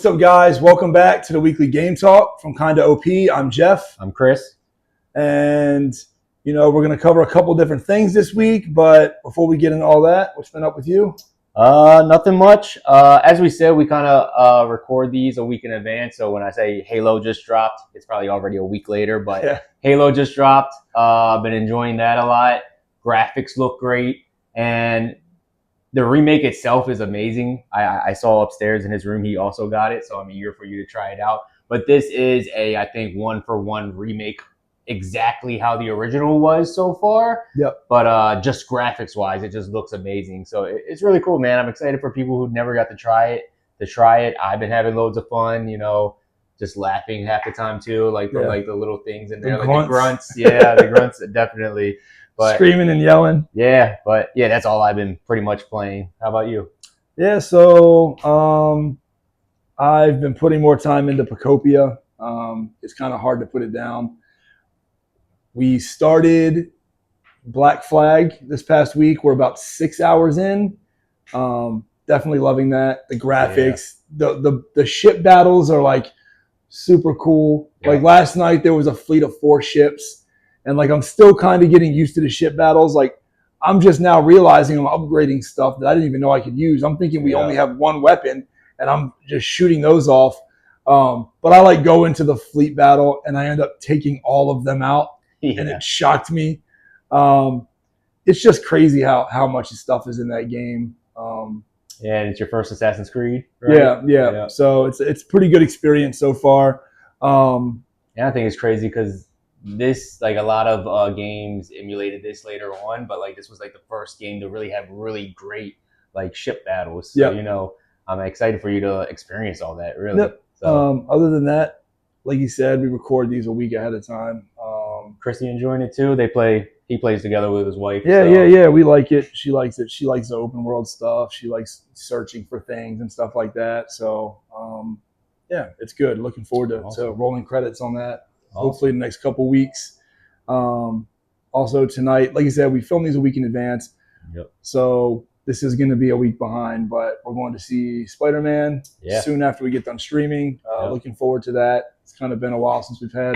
up, guys? Welcome back to the weekly game talk from Kinda OP. I'm Jeff. I'm Chris. And, we're going to cover a couple different things this week. But before we get into all that, what's been up with you? Nothing much. As we said, we kind of record these a week in advance. So when I say Halo just dropped, it's probably already a week later. But yeah. Halo just dropped. I've been enjoying that a lot. Graphics look great. And the remake itself is amazing. I saw upstairs in his room, he also got it. So I'm eager for you to try it out. But this is I think, one-for-one remake, exactly how the original was so far. Yep. But just graphics-wise, it just looks amazing. So it's really cool, man. I'm excited for people who never got to try it. I've been having loads of fun, just laughing half the time too, like the little things in there, the grunts. Yeah, the grunts, definitely. But, screaming and yelling. Yeah, but yeah, that's all I've been pretty much playing. How about you? Yeah, so I've been putting more time into Pacopia. It's kind of hard to put it down. We started Black Flag this past week. We're about 6 hours in. Definitely loving that. The graphics, the ship battles are like super cool. Yeah. Like last night, there was a fleet of 4 ships. And I'm still kind of getting used to the ship battles. I'm just now realizing I'm upgrading stuff that I didn't even know I could use. I'm thinking we only have one weapon, and I'm just shooting those off. But I go into the fleet battle, and I end up taking all of them out, and it shocked me. It's just crazy how much stuff is in that game. And it's your first Assassin's Creed, right? Yeah. So it's a pretty good experience so far. And I think it's crazy because this, a lot of games emulated this later on, but this was the first game to really have really great ship battles. So I'm excited for you to experience all that, really. Yep. So other than that, like you said, we record these a week ahead of time. Christy enjoying it too. He plays together with his wife. Yeah. We like it. She likes it. She likes the open world stuff. She likes searching for things and stuff like that. So it's good. Looking forward to rolling credits on that. Hopefully in the next couple weeks. Also tonight, like I said, we film these a week in advance. Yep. So this is going to be a week behind, but we're going to see Spider-Man soon after we get done streaming. Looking forward to that. It's kind of been a while since we've had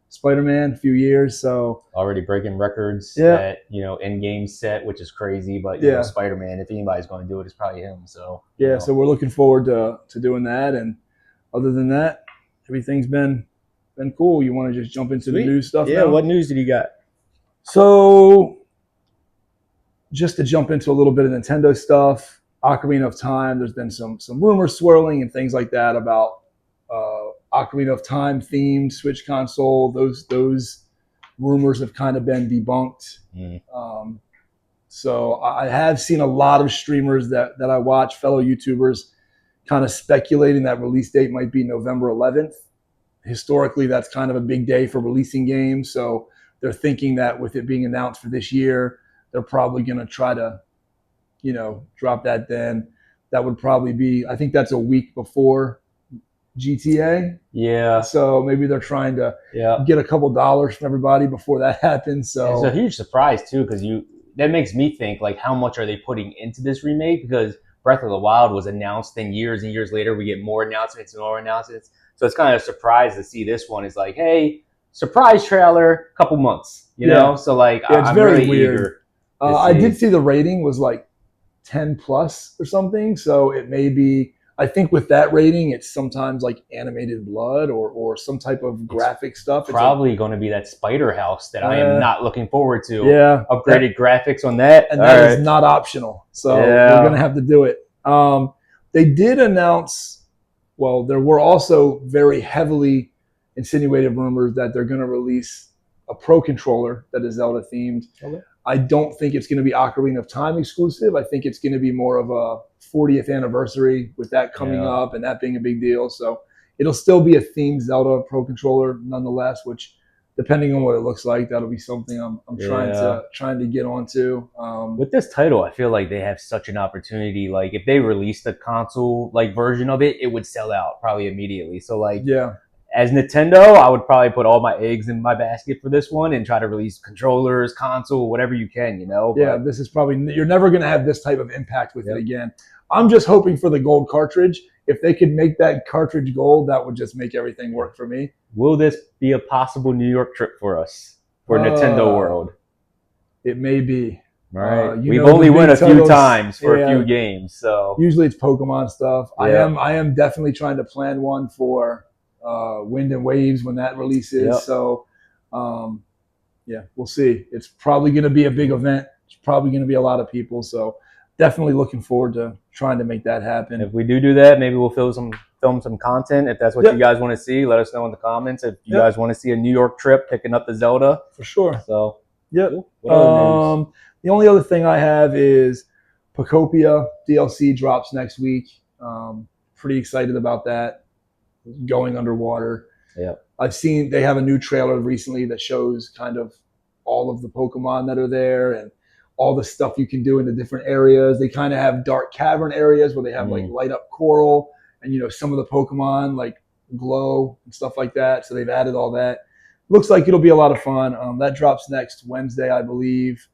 Spider-Man, a few years. So already breaking records at in-game set, which is crazy. But Spider-Man, if anybody's going to do it, it's probably him. So so we're looking forward to doing that. And other than that, everything's been cool. You want to just jump into the news stuff now? What news did you got? So just to jump into a little bit of Nintendo stuff, Ocarina of Time, there's been some rumors swirling and things like that about Ocarina of Time themed Switch console. Those rumors have kind of been debunked. So I have seen a lot of streamers that I watch, fellow YouTubers, kind of speculating that release date might be November 11th. Historically, that's kind of a big day for releasing games. So they're thinking that with it being announced for this year, they're probably going to try to, drop that then. That would probably be, I think that's a week before GTA. Yeah. So maybe they're trying to get a couple dollars from everybody before that happens. So it's a huge surprise too, because that makes me think how much are they putting into this remake? Because Breath of the Wild was announced, then years and years later we get more announcements and more announcements. So it's kind of a surprise to see this one. It's hey, surprise trailer, couple months, you know? So it's I'm very really weird. eager. I did see the rating was 10 plus or something. So it may be, I think with that rating, it's sometimes animated blood or some type of graphic stuff. It's probably going to be that Spider House that I am not looking forward to. Yeah. Upgraded graphics on that. And that is not optional. So we're going to have to do it. They did announce, there were also very heavily insinuated rumors that they're going to release a Pro controller that is Zelda themed. Okay. I don't think it's going to be Ocarina of Time exclusive. I think it's going to be more of a 40th anniversary with that coming up and that being a big deal. So it'll still be a themed Zelda Pro controller nonetheless, which depending on what it looks like, that'll be something I'm trying to get onto. With this title, I feel like they have such an opportunity. If they released a console version of it, it would sell out probably immediately. So as Nintendo, I would probably put all my eggs in my basket for this one and try to release controllers, console, whatever you can, This is probably, you're never going to have this type of impact with it again. I'm just hoping for the gold cartridge if they could make that cartridge gold, that would just make everything work for me. Will this be a possible New York trip for us for Nintendo World? It may be. All right. We've only went a few times for a few games, so usually it's Pokemon stuff. Yeah. I am definitely trying to plan one for Wind and Waves when that releases. Yep. So, yeah, we'll see. It's probably going to be a big event. It's probably going to be a lot of people. So, definitely looking forward to trying to make that happen. If we do that, maybe we'll film some content. If that's what Yep. you guys want to see, let us know in the comments. If you Yep. guys want to see a New York trip picking up the Zelda, For sure. So, Yep. cool. What other news? The only other thing I have is Pocopia DLC drops next week. Pretty excited about that. Going underwater. Yeah. I've seen they have a new trailer recently that shows kind of all of the Pokemon that are there and all the stuff you can do in the different areas. They kind of have dark cavern areas where they have like light up coral and, you know, some of the Pokemon like glow and stuff like that. So they've added all that. Looks like it'll be a lot of fun. That drops next Wednesday, I believe.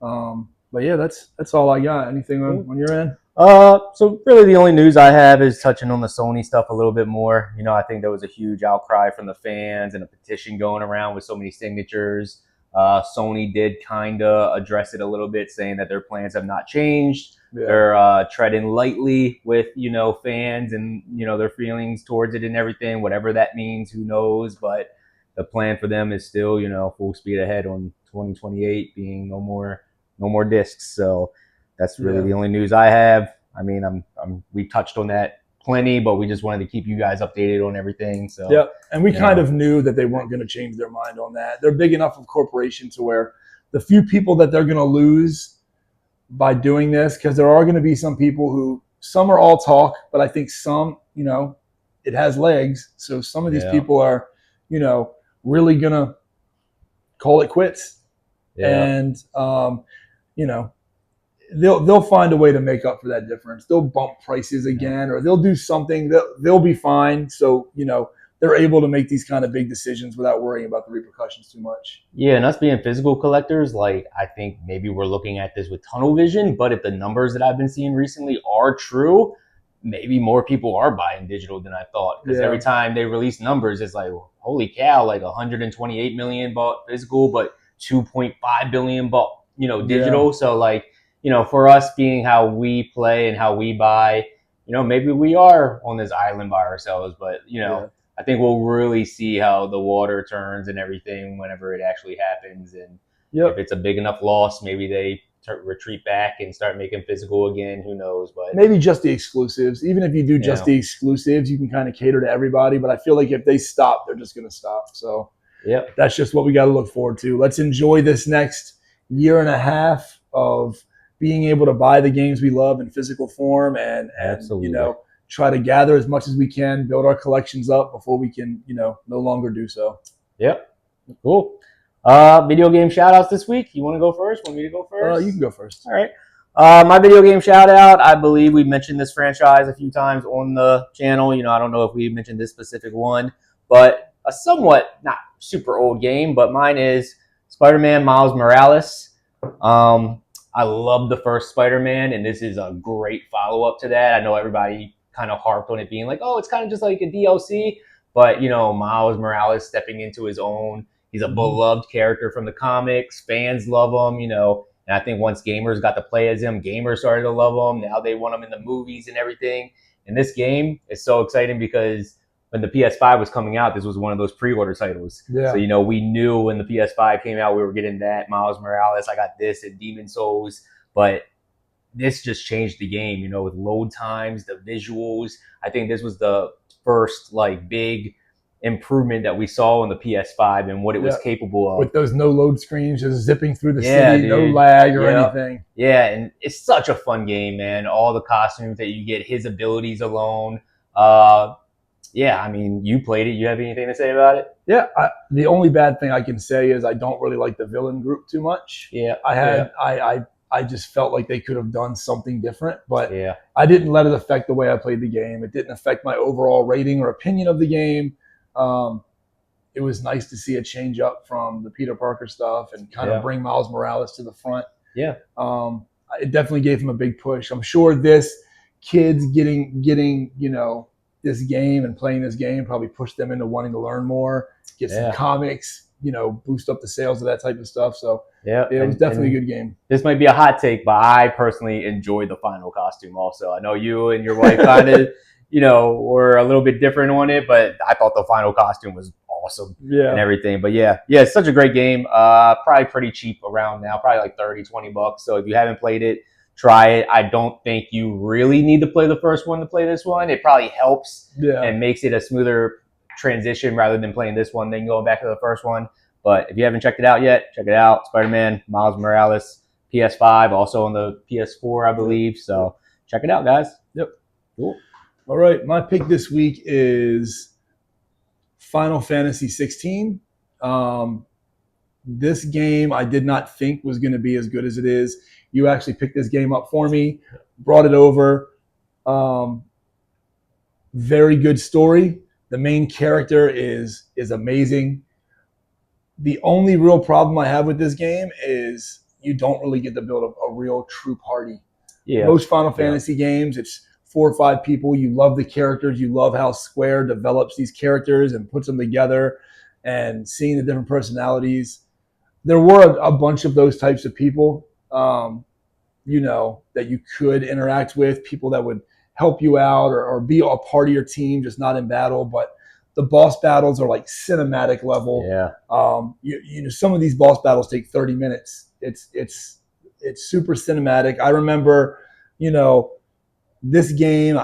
But yeah, that's all I got. Anything on your end? So really the only news I have is touching on the Sony stuff a little bit more. You know, I think there was a huge outcry from the fans and a petition going around with so many signatures. Sony did kind of address it a little bit, saying that their plans have not changed. Yeah. They're treading lightly with, you know, fans and, you know, their feelings towards it and everything, whatever that means, who knows. But the plan for them is still, you know, full speed ahead on 2028 being no more discs. So that's really the only news I have. I mean, we touched on that plenty, but we just wanted to keep you guys updated on everything. So yeah, and we kind of knew that they weren't going to change their mind on that. They're big enough of a corporation to where the few people that they're going to lose by doing this, because there are going to be some people who, some are all talk, but I think some, you know, it has legs. So some of these people are, you know, really going to call it quits. Yeah. And, you know, they'll find a way to make up for that difference. They'll bump prices again, or they'll do something. They'll be fine. So, you know, they're able to make these kind of big decisions without worrying about the repercussions too much. Yeah, and us being physical collectors, like, I think maybe we're looking at this with tunnel vision, but if the numbers that I've been seeing recently are true, maybe more people are buying digital than I thought. Because every time they release numbers, it's like, holy cow, like 128 million bought physical, but 2.5 billion bought, you know, digital. So like, you know, for us being how we play and how we buy, you know, maybe we are on this island by ourselves, but, you know, I think we'll really see how the water turns and everything whenever it actually happens. And if it's a big enough loss, maybe they retreat back and start making physical again. Who knows? But maybe just the exclusives. Even if you do just the exclusives, you can kind of cater to everybody. But I feel like if they stop, they're just going to stop. So that's just what we got to look forward to. Let's enjoy this next year and a half of being able to buy the games we love in physical form and you know, try to gather as much as we can, build our collections up before we can, you know, no longer do so. Yep. Cool. Video game shout outs this week. You want to go first? Want me to go first? You can go first. All right. My video game shout out, I believe we mentioned this franchise a few times on the channel. You know, I don't know if we mentioned this specific one, but a somewhat not super old game, but mine is Spider-Man Miles Morales. I love the first Spider-Man, and this is a great follow-up to that. I know everybody kind of harped on it being like, oh, it's kind of just like a DLC, but, you know, Miles Morales stepping into his own. He's a beloved character from the comics. Fans love him, you know, and I think once gamers got to play as him, gamers started to love him. Now they want him in the movies and everything. And this game is so exciting because when the PS5 was coming out, this was one of those pre-order titles. So, you know, we knew when the PS5 came out, we were getting that Miles Morales. I got this and Demon Souls, but this just changed the game, you know, with load times, the visuals. I think this was the first like big improvement that we saw on the PS5 and what it was capable of. With those no load screens just zipping through the city, no lag or anything. Yeah, and it's such a fun game, man. All the costumes that you get, his abilities alone. Yeah, I mean, you played it. You have anything to say about it? Yeah, the only bad thing I can say is I don't really like the villain group too much. Yeah, I just felt like they could have done something different, but I didn't let it affect the way I played the game. It didn't affect my overall rating or opinion of the game. It was nice to see a change up from the Peter Parker stuff and kind of bring Miles Morales to the front. Yeah. It definitely gave him a big push. I'm sure this kids getting this game and playing this game probably pushed them into wanting to learn more, get some comics, boost up the sales of that type of stuff. So it was definitely a good game. This might be a hot take, but I personally enjoyed the final costume also. I know you and your wife kind of, were a little bit different on it, but I thought the final costume was awesome and everything. But yeah, it's such a great game. Probably pretty cheap around now, probably like $30-$20. So if you haven't played it, try it. I don't think you really need to play the first one to play this one. It probably helps and makes it a smoother transition rather than playing this one, then going back to the first one. But if you haven't checked it out yet, check it out. Spider-Man, Miles Morales, PS5, also on the PS4, I believe. So check it out, guys. Yep. Cool. All right. My pick this week is Final Fantasy 16. This game I did not think was going to be as good as it is. You actually picked this game up for me, brought it over. Very good story. The main character is amazing. The only real problem I have with this game is you don't really get to build a real true party. Most Final Fantasy games, it's 4 or 5 people. You love the characters. You love how Square develops these characters and puts them together and seeing the different personalities. There were a bunch of those types of people, that you could interact with, people that would help you out or be a part of your team, just not in battle. But the boss battles are like cinematic level. Some of these boss battles take 30 minutes. It's super cinematic. I remember, this game,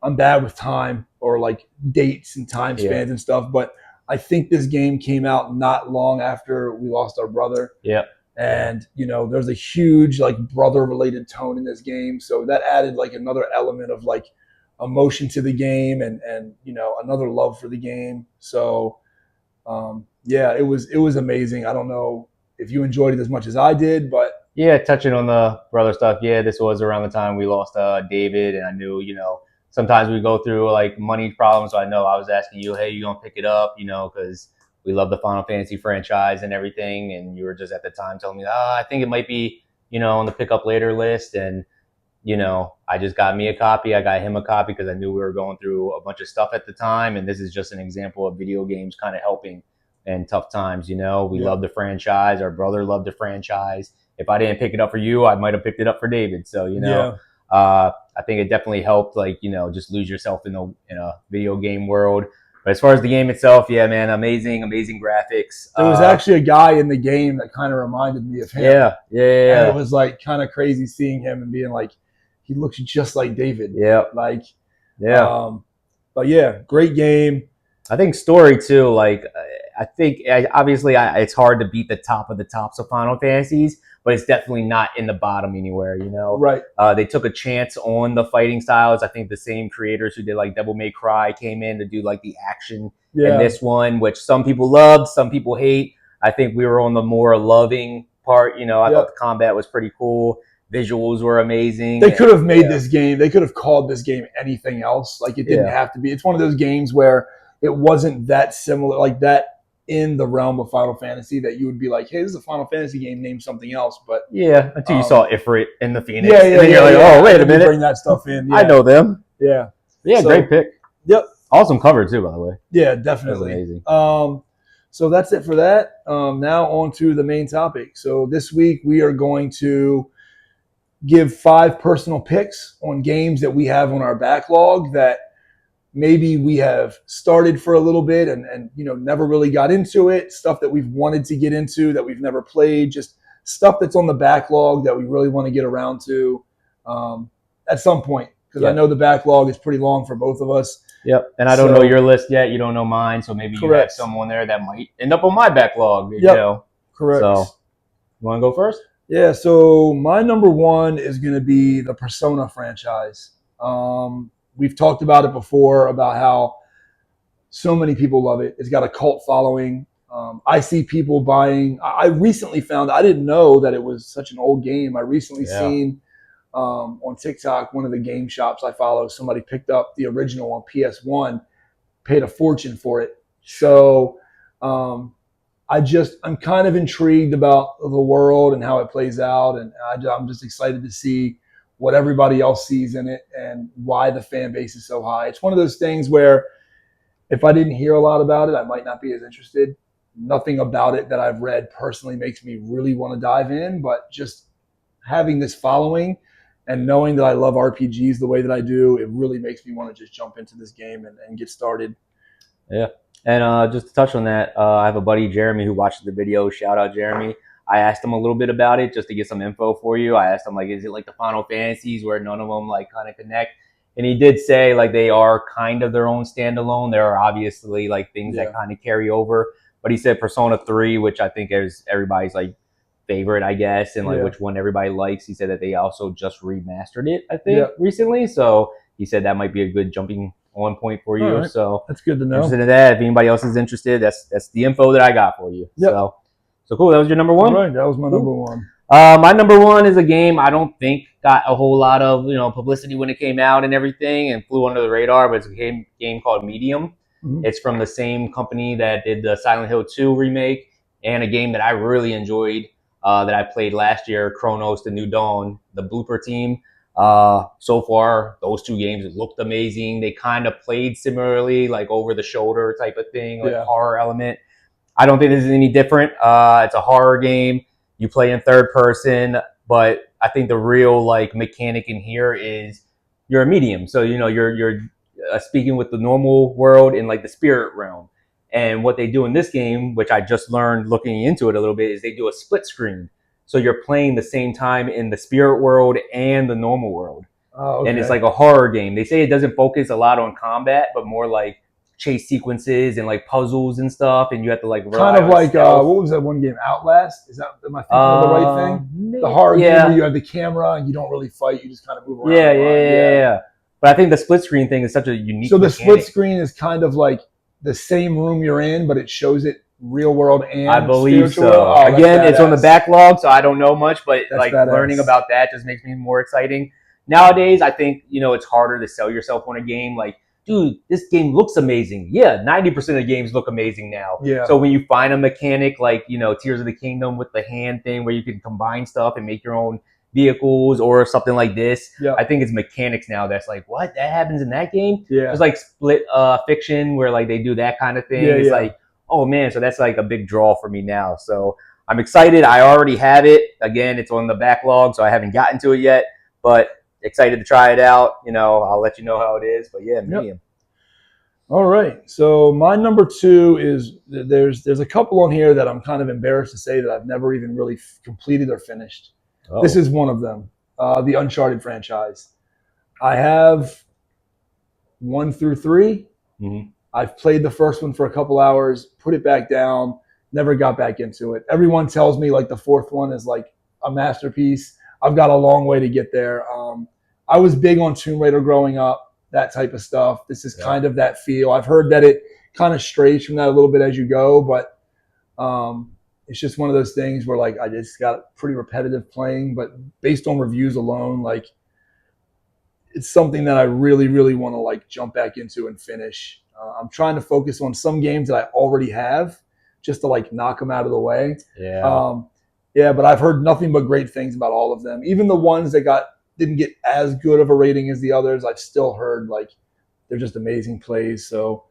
I'm bad with time or like dates and time spans and stuff, but I think this game came out not long after we lost our brother. And, there's a huge like brother related tone in this game. So that added like another element of like emotion to the game and another love for the game. So it was amazing. I don't know if you enjoyed it as much as I did, but touching on the brother stuff, this was around the time we lost David, and I knew sometimes we go through like money problems. So I know I was asking you, hey, you gonna pick it up, because we love the Final Fantasy franchise and everything, and you were just at the time telling me, I think it might be on the pick up later list. And I just got me a copy. I got him a copy because I knew we were going through a bunch of stuff at the time. And this is just an example of video games kind of helping in tough times. We love the franchise. Our brother loved the franchise. If I didn't pick it up for you, I might have picked it up for David. So, I think it definitely helped, like, just lose yourself in a video game world. But as far as the game itself, man, amazing graphics. There was actually a guy in the game that kind of reminded me of him. Yeah. And it was like kind of crazy seeing him and being like, he looks just like David. But great game. I think story too. Like, I think obviously it's hard to beat the top of the tops of Final Fantasies, but it's definitely not in the bottom anywhere. Right. They took a chance on the fighting styles. I think the same creators who did like Devil May Cry came in to do like the action in this one, which some people loved, some people hate. I think we were on the more loving part. I thought the combat was pretty cool. Visuals were amazing. They could have made this game. They could have called this game anything else. Like, it didn't have to be. It's one of those games where it wasn't that similar, like that in the realm of Final Fantasy, that you would be like, hey, this is a Final Fantasy game, name something else. But until you saw Ifrit in the Phoenix. And then you're like, oh, wait a minute. Bring that stuff in. I know them. So, great pick. Yep. Awesome cover too, by the way. Yeah, definitely. That was amazing. So that's it for that. Now on to the main topic. So this week we are going to give 5 personal picks on games that we have on our backlog that maybe we have started for a little bit and never really got into it, stuff that we've wanted to get into that we've never played, just stuff that's on the backlog that we really want to get around to at some point, because I know the backlog is pretty long for both of us. And I don't know your list yet. You don't know mine, so maybe you have someone there that might end up on my backlog. Correct. So, you want to go first? Yeah, so my number 1 is going to be the Persona franchise. We've talked about it before, about how so many people love it. It's got a cult following. I see people buying. I recently found, I didn't know that it was such an old game. I recently seen on TikTok, one of the game shops I follow, somebody picked up the original on PS1, paid a fortune for it. So I'm kind of intrigued about the world and how it plays out, and I'm just excited to see what everybody else sees in it and why the fan base is so high. It's one of those things where if I didn't hear a lot about it, I might not be as interested. Nothing about it that I've read personally makes me really want to dive in, but just having this following and knowing that I love RPGs the way that I do, it really makes me want to just jump into this game and get started. Yeah. And just to touch on that, I have a buddy, Jeremy, who watched the video. Shout out, Jeremy. I asked him a little bit about it just to get some info for you. I asked him, like, is it like the Final Fantasies where none of them, like, kind of connect? And he did say, like, they are kind of their own standalone. There are obviously, like, things that kind of carry over. But he said Persona 3, which I think is everybody's, like, favorite, I guess, and, like, which one everybody likes. He said that they also just remastered it, I think, recently. So he said that might be a good jumping on point for you. Right. So that's good to know. Interested in that. If anybody else is interested, that's the info that I got for you. So cool. That was your number one? Right, that was my number one. My number one is a game I don't think got a whole lot of publicity when it came out and everything and flew under the radar, but it's a game called Medium. Mm-hmm. It's from the same company that did the Silent Hill 2 remake and a game that I really enjoyed that I played last year, Chronos: The New Dawn, the Blooper Team. So far, those two games looked amazing. They kind of played similarly, like over the shoulder type of thing, like horror element. I don't think this is any different. It's a horror game. You play in third person, but I think the real like mechanic in here is you're a medium. So you're speaking with the normal world in like the spirit realm. And what they do in this game, which I just learned looking into it a little bit, is they do a split screen. So you're playing the same time in the spirit world and the normal world. Oh, okay. And it's like a horror game. They say it doesn't focus a lot on combat, but more like chase sequences and like puzzles and stuff. And you have to like kind of like what was that one game, Outlast? Is that, am I thinking of the right thing? Maybe. The horror game where you have the camera and you don't really fight, you just kind of move around. Yeah. But I think the split screen thing is such a unique. So the split screen is kind of like the same room you're in, but it shows it real world and I believe so. Oh, again, it's on the backlog, so I don't know much, but that's like badass. Learning about that just makes me more exciting. Nowadays, I think it's harder to sell yourself on a game. Like, dude, this game looks amazing. Yeah, 90% of games look amazing now. Yeah. So when you find a mechanic like Tears of the Kingdom with the hand thing, where you can combine stuff and make your own vehicles or something like this, I think it's mechanics now that's like, what, that happens in that game? There's like split fiction where like they do that kind of thing. It's like, oh man, so that's like a big draw for me now. So I'm excited. I already have it. Again, it's on the backlog, so I haven't gotten to it yet, but excited to try it out. I'll let you know how it is. But yeah, Medium. All right. So my number two is there's a couple on here that I'm kind of embarrassed to say that I've never even really completed or finished. Oh. This is one of them, the Uncharted franchise. I have 1 through 3. Mm-hmm. I've played the first one for a couple hours, put it back down, never got back into it. Everyone tells me like the fourth one is like a masterpiece. I've got a long way to get there. I was big on Tomb Raider growing up, that type of stuff. This is kind of that feel. I've heard that it kind of strays from that a little bit as you go, but it's just one of those things where like I just got pretty repetitive playing, but based on reviews alone, like it's something that I really, really want to like jump back into and finish. I'm trying to focus on some games that I already have just to like knock them out of the way. Yeah, but I've heard nothing but great things about all of them. Even the ones that didn't get as good of a rating as the others, I've still heard like they're just amazing plays. So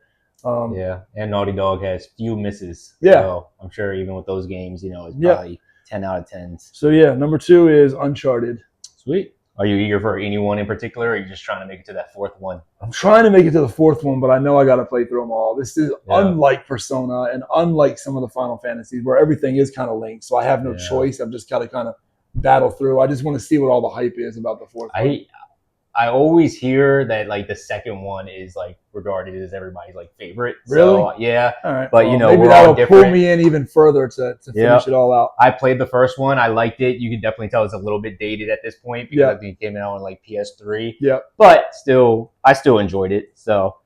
and Naughty Dog has few misses. Yeah, so I'm sure even with those games, it's probably 10 out of 10s. So yeah, number 2 is Uncharted. Sweet. Are you eager for anyone in particular, or are you just trying to make it to that fourth one? I'm trying to make it to the fourth one, but I know I got to play through them all. This is unlike Persona and unlike some of the Final Fantasies where everything is kind of linked. So I have no choice. I've just got to kind of battle through. I just want to see what all the hype is about the fourth one. I always hear that like the second one is like regarded as everybody's like favorite. Really? So, yeah. All right. But maybe we're that'll all different. pull me in even further to finish it all out. I played the first one. I liked it. You can definitely tell it's a little bit dated at this point because I think it came out on like PS3. Yeah. But I still enjoyed it. So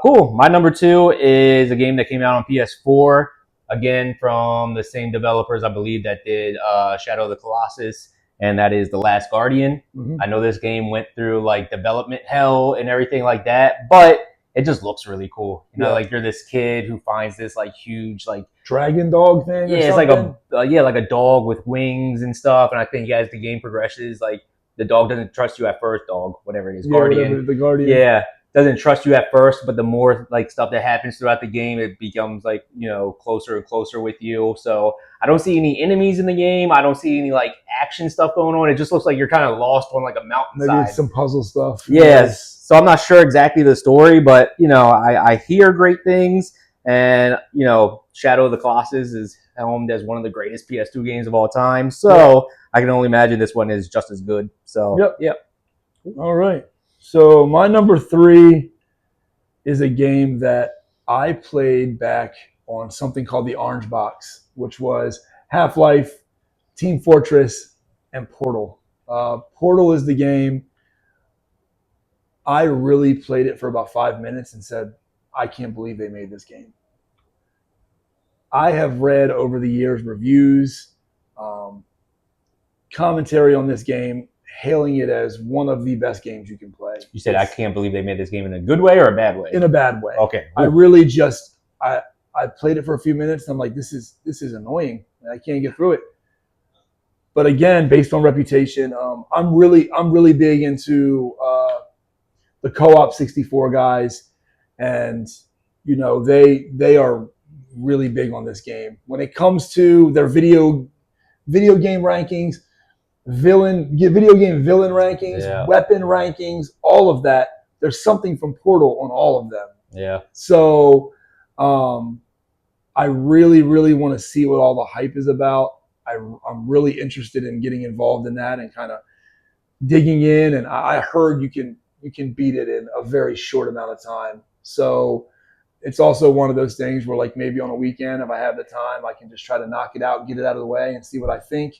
cool. My number 2 is a game that came out on PS4. Again, from the same developers, I believe, that did Shadow of the Colossus. And that is The Last Guardian. Mm-hmm. I know this game went through like development hell and everything like that, but it just looks really cool. Like you're this kid who finds this like huge like dragon dog thing. Yeah, it's like like a dog with wings and stuff. And I think as the game progresses, like the dog doesn't trust you at first. Dog, whatever it is, Yeah, guardian. whatever, the Guardian. Yeah, doesn't trust you at first, but the more like stuff that happens throughout the game, it becomes like closer and closer with you. So I don't see any enemies in the game. I don't see any like action stuff going on. It just looks like you're kind of lost on like a mountainside. Maybe it's some puzzle stuff. Yes. So I'm not sure exactly the story, but I hear great things, and Shadow of the Colossus is helmed as one of the greatest PS2 games of all time. So I can only imagine this one is just as good. So yep. All right. So my number 3 is a game that I played back on something called the Orange Box, which was Half-Life, Team Fortress, and Portal. Portal is the game. I really played it for about 5 minutes and said, I can't believe they made this game. I have read over the years reviews, commentary on this game, hailing it as one of the best games you can play. You said, I can't believe they made this game in a good way or a bad way? In a bad way. Okay. Cool. I really just, I played it for a few minutes and I'm like, this is annoying. I can't get through it. But again, based on reputation, I'm really big into the co-op 64 guys, and they are really big on this game when it comes to their video game rankings, video game villain rankings, weapon rankings, all of that. There's something from Portal on all of them. Yeah. So I really want to see what all the hype is about. I'm really interested in getting involved in that and kind of digging in. And I heard you can beat it in a very short amount of time. So it's also one of those things where, like, maybe on a weekend, if I have the time, I can just try to knock it out, get it out of the way, and see what I think.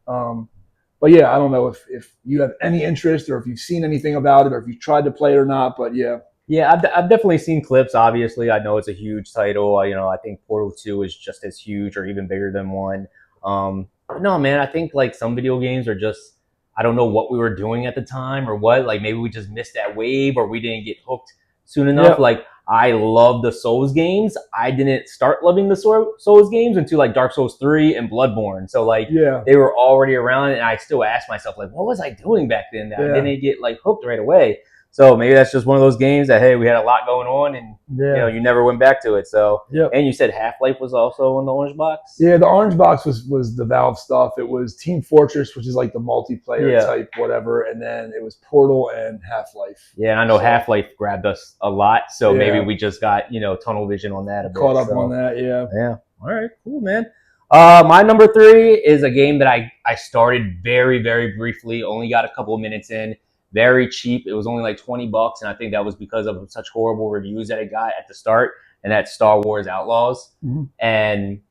But yeah, I don't know if you have any interest or if you've seen anything about it or if you've tried to play it or not. But yeah. Yeah, I've definitely seen clips. Obviously, I know it's a huge title. I think Portal 2 is just as huge or even bigger than 1. No, man, I think like some video games are just, I don't know what we were doing at the time or what. Like maybe we just missed that wave or we didn't get hooked soon enough. Yep. Like I love the Souls games. I didn't start loving the Souls games until like Dark Souls 3 and Bloodborne. So like they were already around, and I still ask myself like, what was I doing back then that I didn't get like hooked right away? So maybe that's just one of those games that, hey, we had a lot going on, and you never went back to it. So and you said Half-Life was also in the Orange Box? Yeah, the Orange Box was the Valve stuff. It was Team Fortress, which is like the multiplayer type whatever, and then it was Portal and Half-Life. Yeah, and I know Half-Life grabbed us a lot, so maybe we just got tunnel vision on that a bit. Caught up on that, yeah. All right, cool, man. My number 3 is a game that I started very, very briefly, only got a couple of minutes in. Very cheap. It was only like $20, and I think that was because of such horrible reviews that it got at the start, and that's Star Wars Outlaws. Mm-hmm. And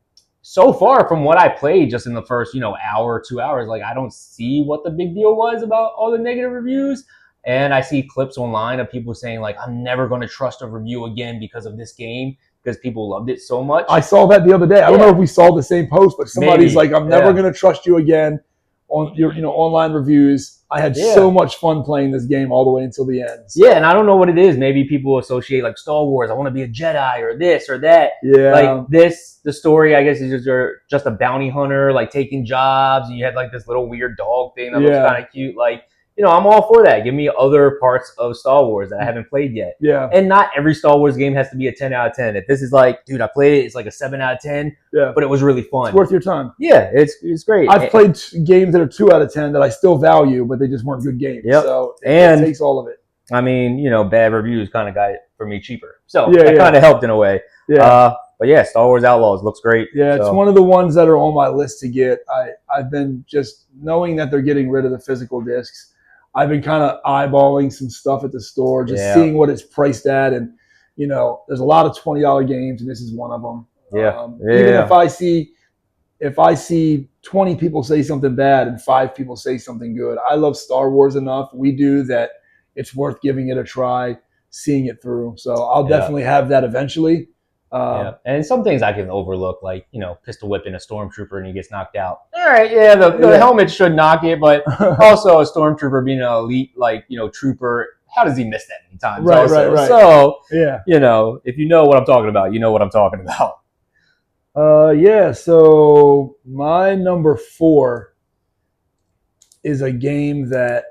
so far, from what I played just in the first, hour or 2 hours, like I don't see what the big deal was about all the negative reviews. And I see clips online of people saying like, I'm never going to trust a review again because of this game, because people loved it so much. I saw that the other day. I don't know if we saw the same post, but somebody's like, I'm never going to trust you again on your online reviews. I had so much fun playing this game all the way until the end. So. Yeah, and I don't know what it is. Maybe people associate like Star Wars. I want to be a Jedi or this or that. Yeah. Like the story, I guess, is just you're just a bounty hunter, like taking jobs, and you had like this little weird dog thing that looks kind of cute. Like, I'm all for that. Give me other parts of Star Wars that I haven't played yet. Yeah. And not every Star Wars game has to be a 10 out of 10. If this is like, dude, I played it, it's like a 7 out of 10. Yeah. But it was really fun. It's worth your time. Yeah, it's great. I've played games that are 2 out of 10 that I still value, but they just weren't good games. Yep. So it takes all of it. I mean, bad reviews kind of got it for me cheaper. So that kind of helped in a way. Yeah. But yeah, Star Wars Outlaws looks great. Yeah, it's one of the ones that are on my list to get. I've been just knowing that they're getting rid of the physical discs. I've been kind of eyeballing some stuff at the store, just seeing what it's priced at. And, there's a lot of $20 games, and this is one of them. Even if I see 20 people say something bad and 5 people say something good, I love Star Wars enough. We do that. It's worth giving it a try, seeing it through. So I'll definitely have that eventually. And some things I can overlook, like, pistol whipping a stormtrooper and he gets knocked out. All right, the helmet should knock it, but also a stormtrooper being an elite, trooper, how does he miss that many times? Right. So, if you know what I'm talking about, you know what I'm talking about. So my number 4 is a game that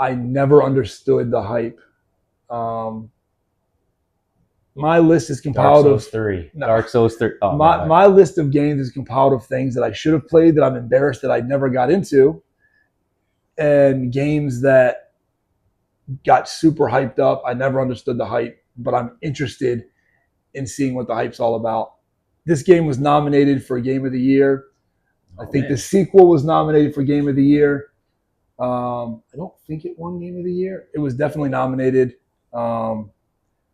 I never understood the hype. My list is Dark compiled of Souls 3. no, Dark Souls 3. Oh, my list of games is compiled of things that I should have played that I'm embarrassed that I never got into, and games that got super hyped up. I never understood the hype, but I'm interested in seeing what the hype's all about. This game was nominated for Game of the Year. I think the sequel was nominated for Game of the Year. I don't think it won Game of the Year. It was definitely nominated, and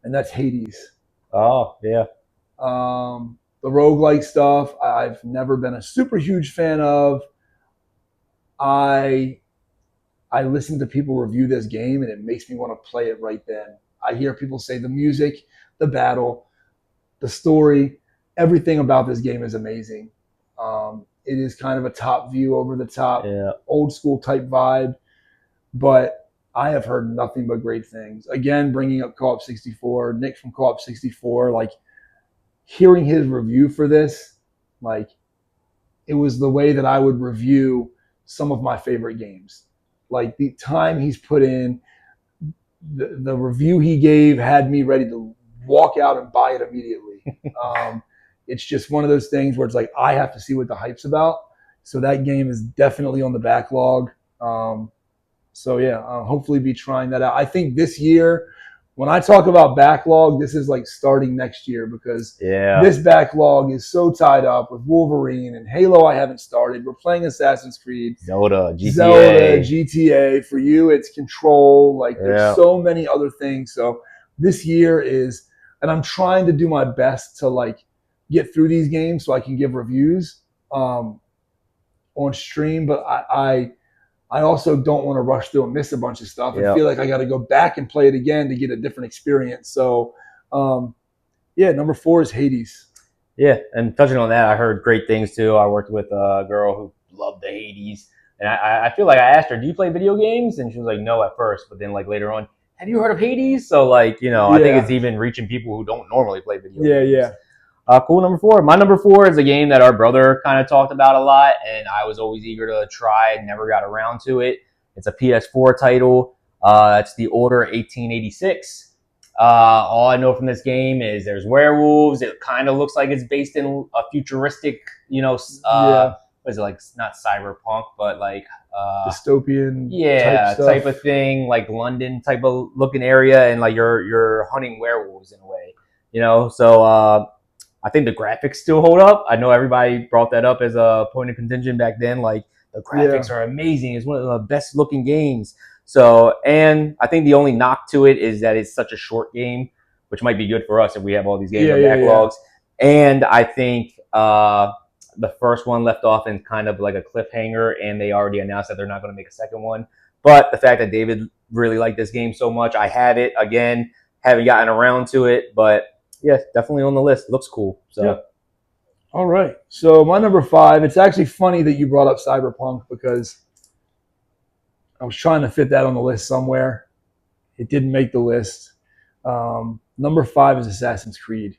that's Hades. Oh, yeah. The roguelike stuff, I've never been a super huge fan of. I I listen to people review this game, and it makes me want to play it right then. I hear people say the music, the battle, the story, everything about this game is amazing. It is kind of a top view, over the top, Yeah. old school type vibe, but I have heard nothing but great things. Again, bringing up Co-op 64, Nick from Co-op 64, like hearing his review for this, like it was the way that I would review some of my favorite games. Like the time he's put in, the review he gave had me ready to walk out and buy it immediately. It's just one of those things where it's like I have to see what the hype's about. So that game is definitely on the backlog. So yeah, I'll hopefully be trying that out. I think this year, when I talk about backlog, this is like starting next year because this backlog is so tied up with Wolverine and Halo. I haven't started. We're playing Assassin's Creed, Zelda, GTA. GTA. For you, it's Control. Like there's so many other things. So this year is, and I'm trying to do my best to like get through these games so I can give reviews on stream. But I also don't want to rush through and miss a bunch of stuff and feel like I got to go back and play it again to get a different experience. So, yeah, number 4 is Hades. Yeah, and touching on that, I heard great things too. I worked with a girl who loved the Hades, and I feel like I asked her, "Do you play video games?" And she was like, "No," at first, but then like later on, "Have you heard of Hades?" So like I think it's even reaching people who don't normally play video games. Yeah. Cool. Number 4. My number 4 is a game that our brother kind of talked about a lot, and I was always eager to try. Never got around to it. It's a PS4 title. It's The Order 1886. All I know from this game is there's werewolves. It kind of looks like it's based in a futuristic, what is it, like not cyberpunk, but like dystopian type of thing, like London type of looking area, and like you're hunting werewolves in a way, So I think the graphics still hold up. I know everybody brought that up as a point of contention back then. Like the graphics are amazing. It's one of the best looking games. So, and I think the only knock to it is that it's such a short game, which might be good for us if we have all these games on backlogs. And I think the first one left off in kind of like a cliffhanger, and they already announced that they're not going to make a second one. But the fact that David really liked this game so much, I have it again, haven't gotten around to it, but yeah, definitely on the list. Looks cool. So, all right. So my number 5. It's actually funny that you brought up Cyberpunk because I was trying to fit that on the list somewhere. It didn't make the list. Number 5 is Assassin's Creed.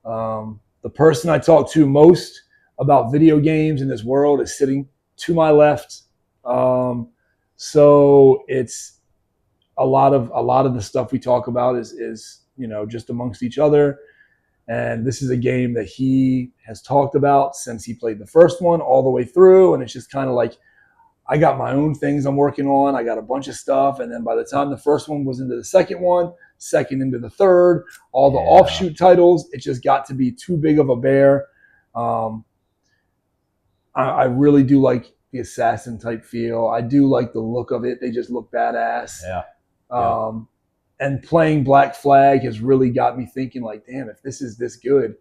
The person I talk to most about video games in this world is sitting to my left. So it's a lot of the stuff we talk about is just amongst each other. And this is a game that he has talked about since he played the first one all the way through. And it's just kind of like, I got my own things I'm working on. I got a bunch of stuff. And then by the time the first one was into the second one, second into the third, all the offshoot titles, it just got to be too big of a bear. I really do like the assassin type feel. I do like the look of it. They just look badass. And playing Black Flag has really got me thinking like, damn, if this is this good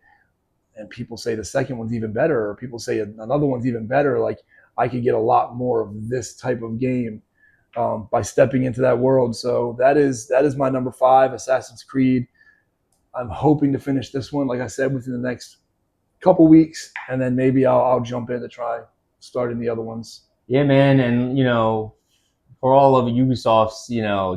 and people say the second one's even better, or people say another one's even better, like I could get a lot more of this type of game by stepping into that world. So that is my number 5, Assassin's Creed. I'm hoping to finish this one, like I said, within the next couple weeks, and then maybe I'll jump in to try starting the other ones. Yeah, man, and for all of Ubisoft's,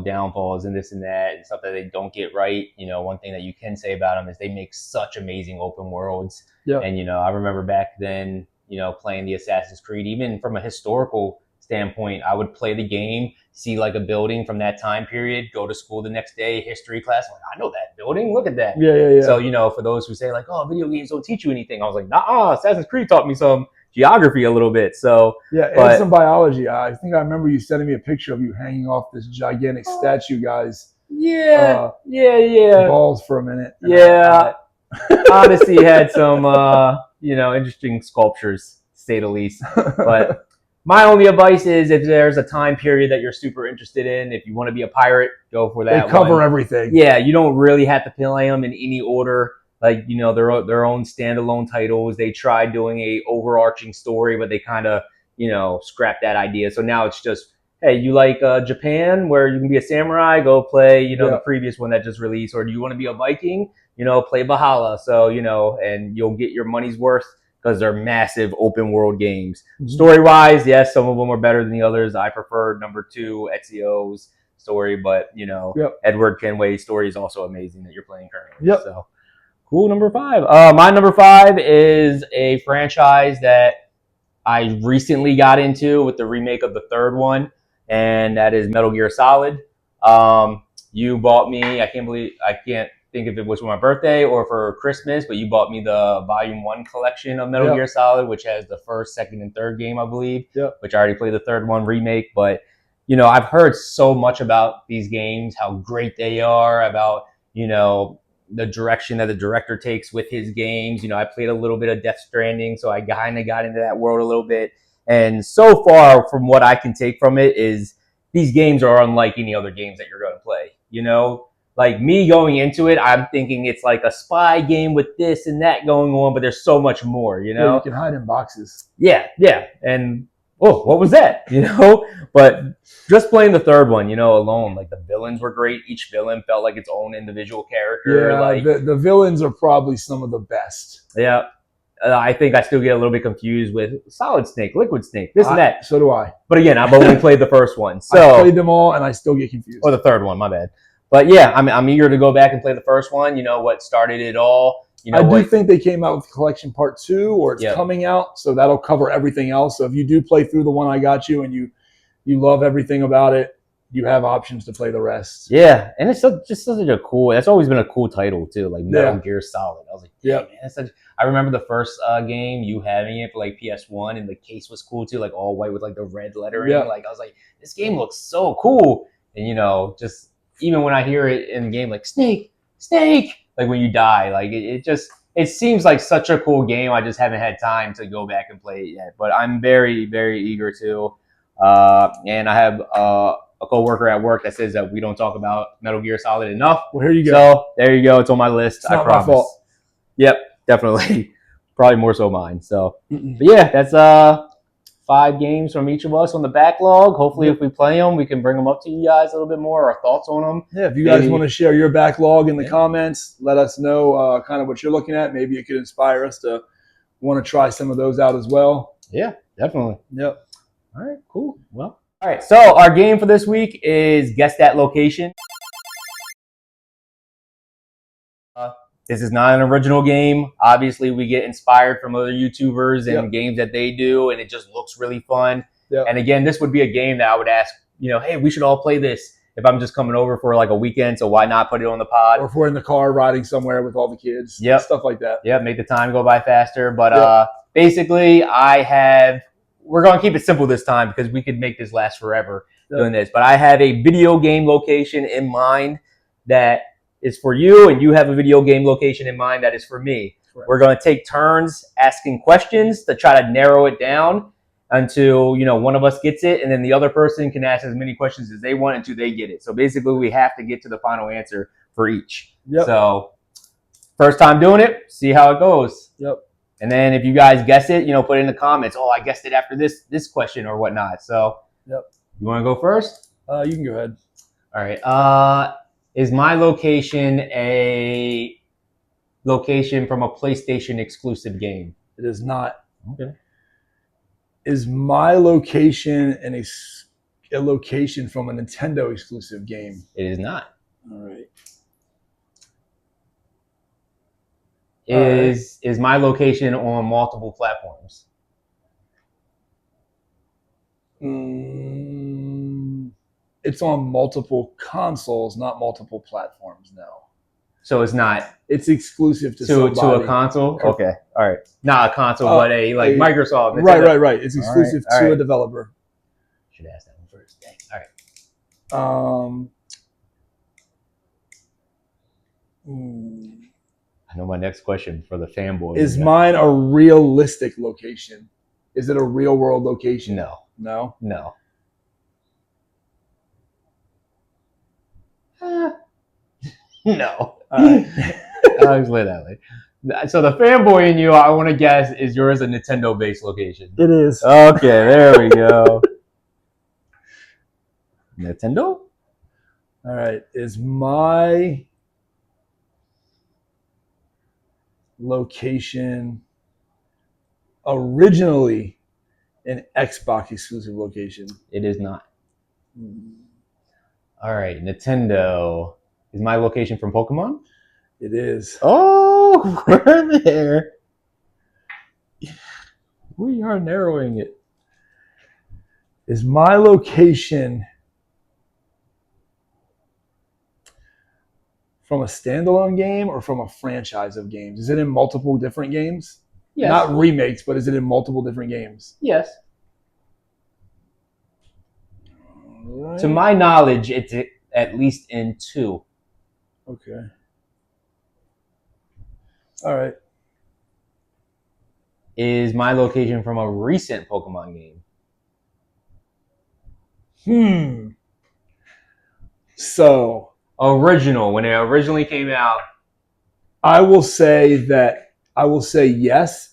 downfalls and this and that and stuff that they don't get right, one thing that you can say about them is they make such amazing open worlds. And I remember back then, playing the Assassin's Creed, even from a historical standpoint. I would play the game, see like a building from that time period, go to school the next day, history class. I'm like, I know that building. Look at that. Yeah. So, for those who say like, oh, video games don't teach you anything, I was like, nah, Assassin's Creed taught me some geography a little bit. So, yeah, and some biology. I think I remember you sending me a picture of you hanging off this gigantic statue, guys. Yeah. Balls for a minute. Yeah. Odyssey had some, interesting sculptures, to say the least. But my only advice is if there's a time period that you're super interested in, if you want to be a pirate, go for that. They cover everything. Yeah, you don't really have to play them in any order. Like, their own standalone titles. They tried doing a overarching story, but they kind of, scrapped that idea. So now it's just, hey, you like Japan, where you can be a samurai? Go play, the previous one that just released. Or do you want to be a Viking? Play Valhalla. So, and you'll get your money's worth because they're massive open world games. Mm-hmm. Story wise, yes, some of them are better than the others. I prefer number 2, Ezio's story, but Edward Kenway's story is also amazing that you're playing currently. Yep. So cool. Number 5. My number 5 is a franchise that I recently got into with the remake of the third one, and that is Metal Gear Solid. You bought me, I can't think if it was for my birthday or for Christmas, but you bought me the Volume 1 collection of Metal Gear Solid, which has the first, second, and third game, I believe, which I already played the third one remake. But, I've heard so much about these games, how great they are, about, the direction that the director takes with his games. I played a little bit of Death Stranding, so I kind of got into that world a little bit. And so far, from what I can take from it, is these games are unlike any other games that you're going to play. Like me going into it, I'm thinking it's like a spy game with this and that going on, but there's so much more, Yeah, you can hide in boxes. Yeah. And, what was that? But just playing the third one, alone, like the villains were great. Each villain felt like its own individual character. Yeah, like the villains are probably some of the best. Yeah. I think I still get a little bit confused with Solid Snake, Liquid Snake, this and that. So do I. But again, I've only played the first one. So I played them all, and I still get confused. Or the third one, my bad. But yeah, I'm eager to go back and play the first one. What started it all. I do think they came out with Collection Part 2, or it's coming out, so that'll cover everything else. So if you do play through the one I got you and you love everything about it, you have options to play the rest. Yeah, and it's just such a cool. That's always been a cool title too, like Metal Gear Solid. I was like, man, I remember the first game, you having it for like PS1, and the case was cool too, like all white with like the red lettering. Like I was like, this game looks so cool, and just even when I hear it in the game, like Snake, like when you die, like it seems like such a cool game. I just haven't had time to go back and play it yet, but I'm very, very eager to. And I have a coworker at work that says that we don't talk about Metal Gear Solid enough. Well, here you go. So there you go. It's on my list. It's not I promise. My fault. Yep, definitely. Probably more so mine. So, but yeah, that's 5 games from each of us on the backlog. Hopefully, if we play them, we can bring them up to you guys a little bit more, our thoughts on them. Yeah, if you guys want to share your backlog in the comments, let us know kind of what you're looking at. Maybe it could inspire us to want to try some of those out as well. Yeah, definitely. Yep. All right, cool. Well, all right. So our game for this week is Guess That Location. This is not an original game. Obviously, we get inspired from other YouTubers and games that they do, and it just looks really fun. And again, this would be a game that I would ask, hey, we should all play this if I'm just coming over for like a weekend, so why not put it on the pod? Or if we're in the car riding somewhere with all the kids. Yep. Stuff like that. Yeah, make the time go by faster. But basically, we're going to keep it simple this time because we could make this last forever doing this. But I have a video game location in mind that is for you, and you have a video game location in mind that is for me. Right. We're going to take turns asking questions to try to narrow it down until one of us gets it, and then the other person can ask as many questions as they want until they get it. So basically, we have to get to the final answer for each. Yep. So first time doing it, see how it goes. Yep. And then if you guys guess it, put it in the comments. Oh, I guessed it after this question or whatnot. So you want to go first? You can go ahead. All right. Is my location a location from a PlayStation exclusive game? It is not. Okay. Is my location a location from a Nintendo exclusive game? It is not. All right. Is my location on multiple platforms? It's on multiple consoles, not multiple platforms. No. So it's not It's exclusive to a console. Okay, all right, not a console, but a Microsoft. Right. It's All right, exclusive all to right. a developer. Should ask that one first. Dang. All right. I know my next question for the fanboy. Is mine a realistic location? Is it a real world location? No. No? No. No. I'll explain that later. So the fanboy in you, I want to guess, is yours a Nintendo-based location? It is. Okay, there we go. Nintendo? All right. Is my location originally an Xbox exclusive location? It is not. All right, Nintendo. Is my location from Pokemon? It is. Oh, we're there. We are narrowing it. Is my location from a standalone game or from a franchise of games? Is it in multiple different games? Yes. Not remakes, but is it in multiple different games? Yes. Right. To my knowledge, it's at least in 2. Okay. All right. Is my location from a recent Pokemon So game? Original, when it originally came out. I will say yes,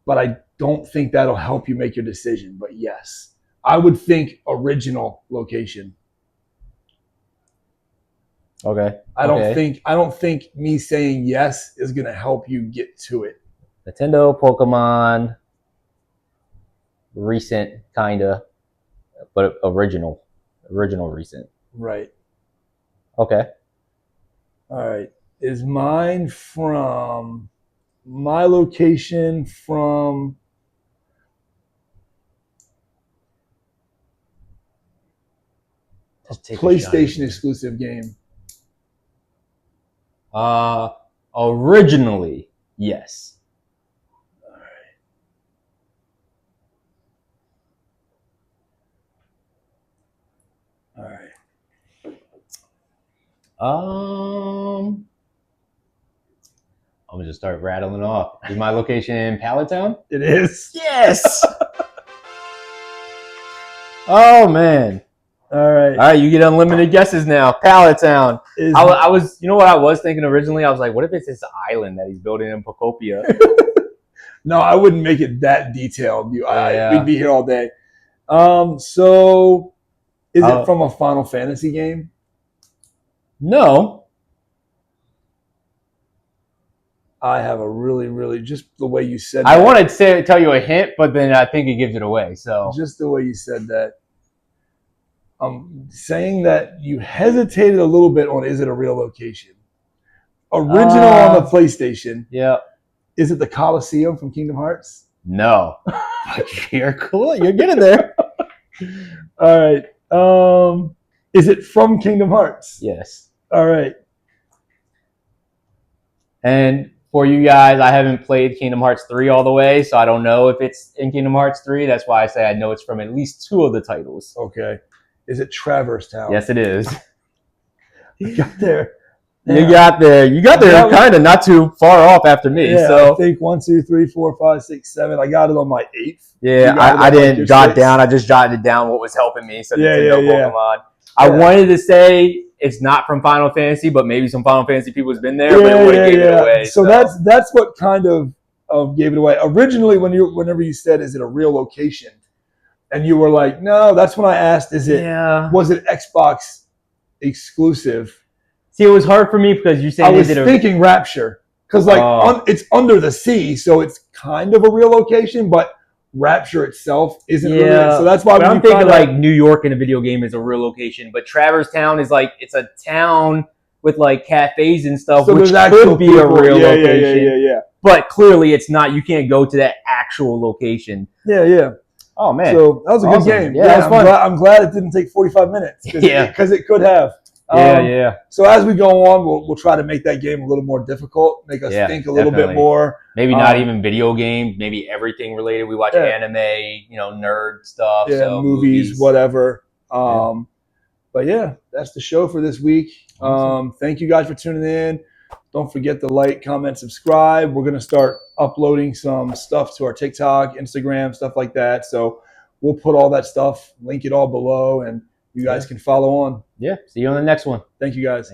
but I don't think that'll help you make your decision. But yes, I would think original location. Okay. I don't think me saying yes is gonna help you get to it. Nintendo, Pokemon, recent kinda, but original recent. Right. Okay. All right. Is mine from my location from PlayStation exclusive game? Originally, yes. All right. I'm gonna just start rattling off. Is my location in Palatown? It is. Yes. Oh man. All right. You get unlimited guesses now. Palatown. I was, you know what I was thinking originally? I was like, what if it's this island that he's building in Pocopia? No, I wouldn't make it that detailed. We'd be here all day. So is it from a Final Fantasy game? No. I have a really just the way you said that. I wanted to tell you a hint, but then I think it gives it away. So just the way you said that. I'm saying that you hesitated a little bit on is it a real location? Original on the PlayStation. Yeah. Is it the Coliseum from Kingdom Hearts? No. You're cool. You're getting there. All right. Is it from Kingdom Hearts? Yes. All right. And for you guys, I haven't played Kingdom Hearts 3 all the way, so I don't know if it's in Kingdom Hearts 3. That's why I say I know it's from at least 2 of the titles. Okay. Is it Traverse Town? Yes, it is. You got there. You got there. You got there kind of not too far off after me. Yeah, so I think 1, 2, 3, 4, 5, 6, 7. I got it on my 8th. Yeah, I didn't jot down. I just jotted down what was helping me. So Pokemon. I wanted to say it's not from Final Fantasy, but maybe some Final Fantasy people has been there, but it would have gave it away. So that's what kind of gave it away. Originally, whenever you said, "Is it a real location?" and you were like, "No," that's when I asked, "Was it Xbox exclusive?" See, it was hard for me because you said I was thinking Rapture because it's under the sea, so it's kind of a real location, but Rapture itself isn't really. So that's why I'm thinking like New York in a video game is a real location, but Traverse Town is like it's a town with like cafes and stuff, so which could be a real location. Yeah. But clearly, it's not. You can't go to that actual location. Yeah. Oh man, So that was a awesome. good game. Yeah, that was fun. I'm glad it didn't take 45 minutes because it could have. Yeah. So as we go on, we'll try to make that game a little more difficult, make us think a little bit more. Maybe not even video games, maybe everything related. We watch anime, nerd stuff. Yeah, so movies, whatever. But yeah, that's the show for this week. Awesome. Thank you guys for tuning in. Don't forget to like, comment, subscribe. We're going to start uploading some stuff to our TikTok, Instagram, stuff like that. So we'll put all that stuff, link it all below, and you guys can follow on. Yeah. See you on the next one. Thank you guys.